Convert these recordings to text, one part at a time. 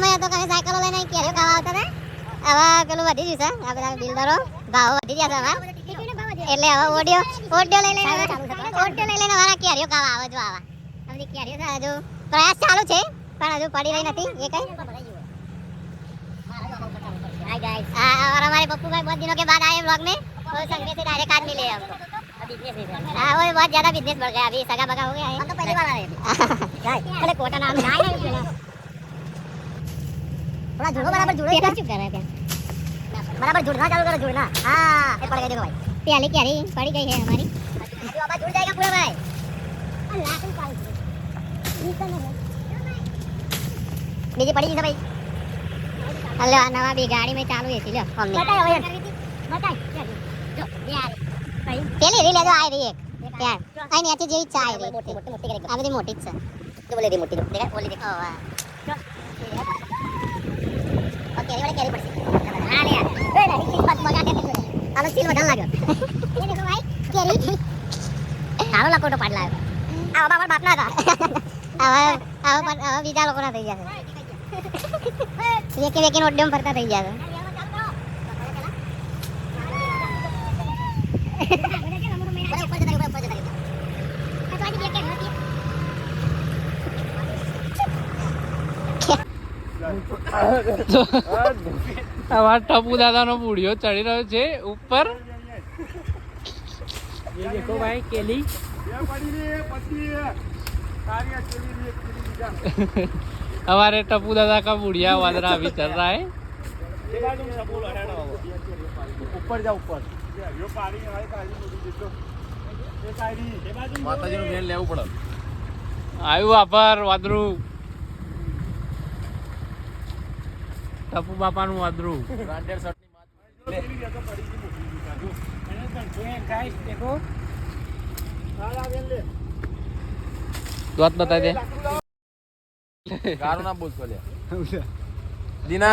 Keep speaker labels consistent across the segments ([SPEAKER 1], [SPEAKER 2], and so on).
[SPEAKER 1] તો કઈ સાયકલો લઈને કેરીઓ ખાવા આવતા હતા. હવે પેલું વધી ગયું છે, આ બધા બિલ્ડરો ભાવ વધી ગયા છે હવે, એટલે હવે ઓડિયો લઈ લઈને વાળા કેરીઓ ખાવા આવે. જો આવા આ બધી કેરીઓ છે, હજુ પ્રયાસ ચાલુ છે પણ હજુ પડી રહી નથી એ કઈ. हाय गाइस, और हमारे पप्पू भाई बहुत दिनों के बाद आए व्लॉग में, और संडे से डायरेक्ट आज मिले हमको. हाँ वो बहुत ज्यादा बिजनेस बढ़ गया अभी, सगा बगा हो गया है. हम तो पहली बार आए हैं. अरे कोटा नाम है थोड़ा जुड़ो, बराबर जुड़ो. क्या चुप कर रहे हैं, बराबर जुड़ना चालू करो, जुड़ना. हाँ ये पड़ गई देखो भाई, प्याली क्यारी पड़ी गई है हमारी. अभी आवाज जुड़ जाएगा पूरा भाई. बीजी पड़ी है भाई. हेलो नवा भी गाड़ी में चालू है, लो हमने पेली री ले दो. आई रही एक यार, आई नहीं अच्छी जेवी चाय री मोटी करेगी. आ बड़ी मोटी છે तो बोले दी मोटी जो देखा बोली देखो. ओके ये वाली कैरी पड़सी. हां ले यार ए ना इतनी बात मजा करके छोड़. अब सील बदल लाग्यो. ये देखो भाई कैरी હાલો લકોટો પાડ લાવ્યો. આ બાબા બાપ ના હતા. હવે બીજા લોકો ના થઈ ગયા છે. વેકી ઓડમ ફરતા થઈ ગયા છે.
[SPEAKER 2] અમારા ટપુ દાદાનો બુઢિયો ચડી રહ્યો છે ઉપર. ये देखो भाई केली हमारे टप्पू दादा का बुढ़िया वादरा अभी चल रहा है.
[SPEAKER 3] ऊपर जा ऊपर माताजी નું મેલ લેવું પડે.
[SPEAKER 2] આવ્યું વાપર વાદરું, ટપુ બાપાનું વાદરું.
[SPEAKER 3] બ્રાન્ડેડ શર્ટ ની
[SPEAKER 2] દોત બતાવી દે.
[SPEAKER 3] ગારો ના બોલ સોલ્યા દીના,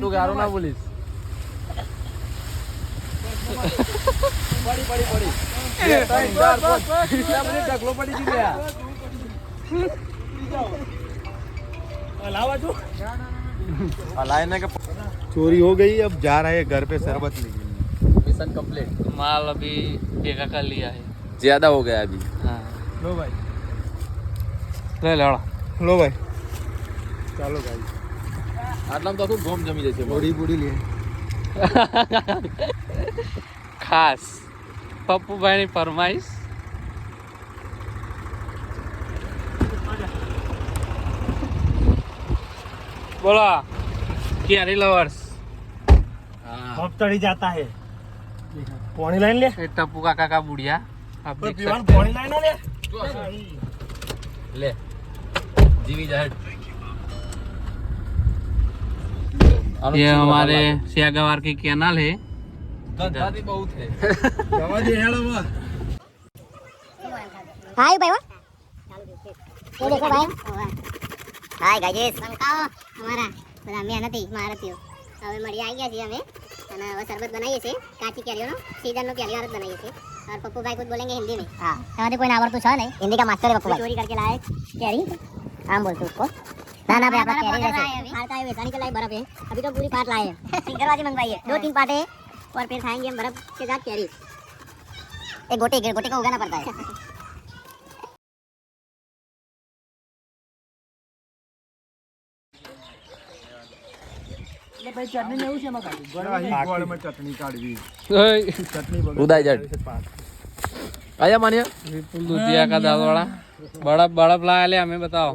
[SPEAKER 3] તું ગારો ના બોલીશ. પડી ઢગલો પડી ગયો.
[SPEAKER 4] चोरी हो गई, अब जा रहे हैं घर पे शरबत लेके.
[SPEAKER 3] Mission complete.
[SPEAKER 2] माल अभी बेगा कर लिया है.
[SPEAKER 3] ज्यादा हो गया अभी.
[SPEAKER 2] हाँ
[SPEAKER 4] लो भाई,
[SPEAKER 2] ले लो
[SPEAKER 4] लो भाई, चलो भाई.
[SPEAKER 3] આટલામાં તો શું ગોમ જમી જશે.
[SPEAKER 4] बूढ़ी बूढ़ी लिए
[SPEAKER 2] ખાસ પપ્પુભાઈની ફરમાઈશ. બોલો કેરી લवर्स.
[SPEAKER 4] अब चढ़ी जाता है. पानी लाइन ले,
[SPEAKER 2] એ ટપ્પુ કાકા का बुढ़िया आप देख
[SPEAKER 4] पीवान
[SPEAKER 2] सकते
[SPEAKER 4] पानी लाइन ले.
[SPEAKER 3] લે જીવી જાહેર.
[SPEAKER 2] हैं. ये हमारे सियागवार की कैनाल है.
[SPEAKER 3] ગંધાતી બહુ છે.
[SPEAKER 4] दवा दे हेलो वा.
[SPEAKER 1] हाय भाई वो ये देखो भाई. हाय गाइस સંકાઓ અમારા બધા મહેનતી મહારથીઓ હવે મળી આવી ગયા છીએ અમે, અને હવે શરબત બનાવીએ છીએ કાચી કેરીઓનો, सीजन નો કેરીઓ રસ बनाइए છીએ. और पप्पू भाई कुछ बोलेंगे हिंदी में. हां हमारे कोई आवड़તું છે नहीं, हिंदी का मास्टर है पप्पू भाई. चोरी करके लाए कैरी, आम बोलते उसको. ना ना भाई आपका कैरी वैसे फाड़ता है, वैसा निकल आए बर्फ है. अभी तो पूरी फाट लाए हैं. सिंगरबाजी मंगवाई है 2-3 पाटे, और फिर खाएंगे हम बर्फ के साथ कैरी. एक गोटी को उगाना पड़ता है.
[SPEAKER 4] गोड़ में चटनी काढ़वी.
[SPEAKER 2] ओए,
[SPEAKER 4] चटनी
[SPEAKER 3] ઉદાય જડ આયા માન્યા.
[SPEAKER 2] विपुल दूधिया का दाल वाला बड़प बड़प लाया ले हमें बताओ.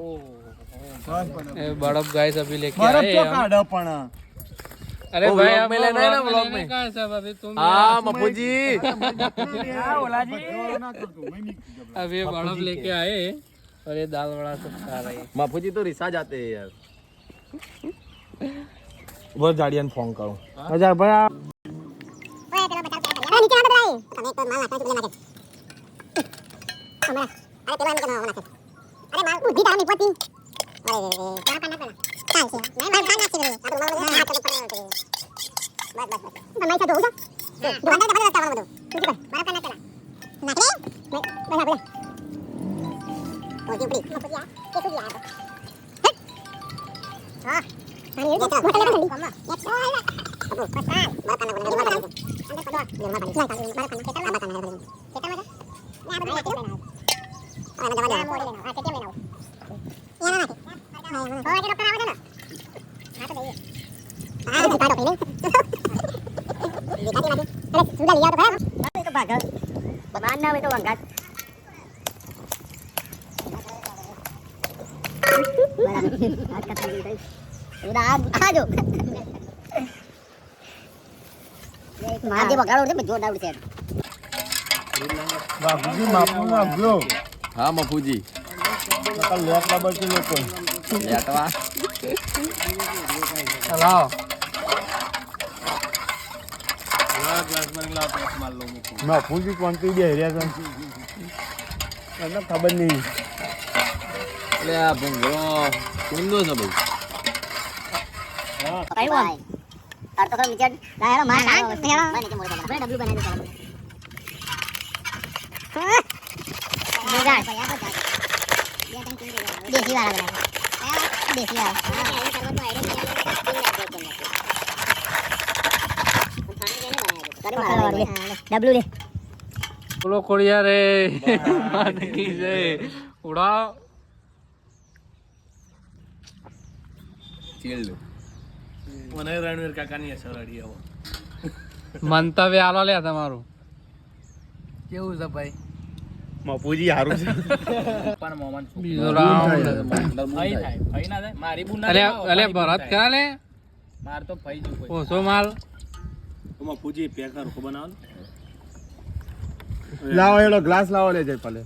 [SPEAKER 2] ये बड़प गाइस अभी लेके
[SPEAKER 4] बर्फ
[SPEAKER 2] आए
[SPEAKER 4] तो
[SPEAKER 2] हम.
[SPEAKER 4] काढ़ा पण.
[SPEAKER 2] अरे
[SPEAKER 3] वो
[SPEAKER 2] भाई
[SPEAKER 3] vlog
[SPEAKER 2] अब
[SPEAKER 3] में लेना है ना, vlog
[SPEAKER 2] लेने
[SPEAKER 3] में.
[SPEAKER 2] का है सब अभी तुम
[SPEAKER 3] હા મફુજી.
[SPEAKER 2] अब ये बड़प लेके आए और ये दाल वड़ा सब खा रहे हैं.
[SPEAKER 3] મફુજી તો રિસા જાતે હે યાર.
[SPEAKER 4] वो जाड़ियन फोन करो. अच्छा भाई
[SPEAKER 1] ओए चलो बचाओ क्या कर. नीचे ना बताइए, हमें तो माल नाचना चुपले नाचे हमारा. अरे तेरा निकल ना नाचे. अरे माल बुद्धि तारा निपति. अरे क्या करना पड़ा काल से मैं माल खाना चाहिए. अब माल हाथ पे पकड़ के बस मैं से दो जा दुकानदार का बता बता ठीक है माल करना चला नाचे मैं बोला बोला ओ जी बड़ी मत जा कैसे दिया हां
[SPEAKER 4] બાપુજી માપનું આપજો
[SPEAKER 3] હા મફુજી
[SPEAKER 4] નકર લેટ લાબર છે લોકો
[SPEAKER 3] લેટવા
[SPEAKER 2] ચલાવો
[SPEAKER 4] બાપુજી કોણથી બે રહ્યા છે મને ખબર નહીં
[SPEAKER 3] એટલે આ ભૂંગળો કુંડો છે ભાઈ
[SPEAKER 1] ડબલું રે
[SPEAKER 2] બોલો ખોડિયા રે માનકી છે ઉડાવ
[SPEAKER 3] ચીલ
[SPEAKER 4] મને રણવીર કાકાની અસર અડી આવો
[SPEAKER 2] મંતવ્ય આલો લે તમારું
[SPEAKER 3] કેવું છે ભાઈ
[SPEAKER 4] બાપુજી સારું છે
[SPEAKER 3] પણ મોમન
[SPEAKER 2] બીજો રાઉન્ડ
[SPEAKER 3] ફઈ થાય ફઈ ના થાય મારી બુન
[SPEAKER 2] અલે ભરત કરા લે
[SPEAKER 3] માર તો ફઈ જ કોઈ
[SPEAKER 2] ઓછો માલ
[SPEAKER 4] બાપુજી પેક હરખો બનાવો લાવો એલો ગ્લાસ લાવો લે જય પલે